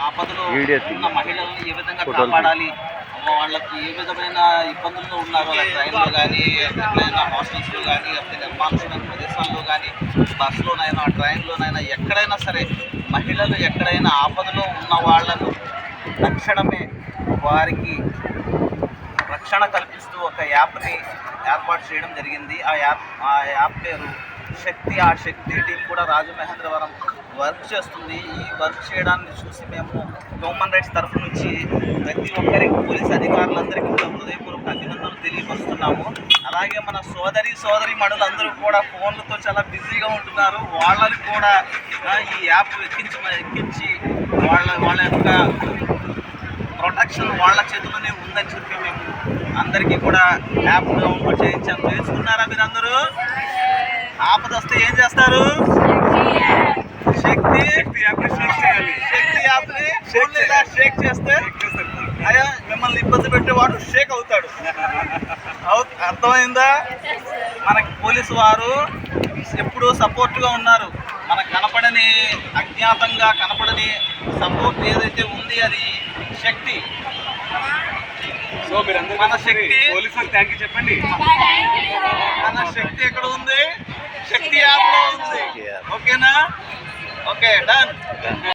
ఆపదలో ఉన్న మహిళలను ఏ విధంగా కాపాడాలి, వాళ్ళకి ఏ విధమైన ఇబ్బందుల్లో ఉన్నారో ట్రైన్లో కానీ, ఎక్కడైనా హాస్టల్స్లో కానీ, లేకపోతే నిర్మానుషమైన ప్రదేశాల్లో కానీ, బస్సులోనైనా ట్రైన్లోనైనా ఎక్కడైనా సరే మహిళలు ఎక్కడైనా ఆపదలో ఉన్న వాళ్ళను తక్షణమే వారికి రక్షణ కల్పిస్తూ ఒక యాప్ని ఏర్పాటు చేయడం జరిగింది. ఆ యాప్ పేరు శక్తి. ఆ శక్తి టీం కూడా రాజమహేంద్రవరం వర్క్ చేస్తుంది. ఈ వర్క్ చేయడాన్ని చూసి మేము హ్యూమన్ రైట్స్ తరఫు నుంచి ప్రతి ఒక్కరికి, పోలీస్ అధికారులందరికీ కూడా హృదయపూర్వక అభినందనలు తెలియపరుస్తున్నాము. అలాగే మన సోదరి మనులందరూ కూడా ఫోన్లతో చాలా బిజీగా ఉంటున్నారు. వాళ్ళని కూడా ఈ యాప్ ఎక్కించి వాళ్ళ యొక్క ప్రొటెక్షన్ వాళ్ళ చేతుల్లోనే ఉందని చెప్పి మేము అందరికీ కూడా యాప్ డౌన్లోడ్ చేయించాము. తెలుసుకున్నారా మీరు అందరూ? ఆపద వస్తే ఏం చేస్తారు? శక్తి యాప్ని షేక్ చేస్తే అయ్యా మిమ్మల్ని ఇబ్బంది పెట్టేవాడు షేక్ అవుతాడు. అర్థమైందా? మనకి పోలీసు వారు ఎప్పుడూ సపోర్ట్గా ఉన్నారు. మనకు కనపడని, అజ్ఞాతంగా కనపడని సపోర్ట్ ఏదైతే ఉంది అది శక్తి. సో మీరందరూ మన శక్తి, పోలీసులకు థ్యాంక్ యూ చెప్పండి. మన శక్తి ఎక్కడ ఉంది? శక్తి యాప్లో ఉంది. ఓకేనా? Okay, done.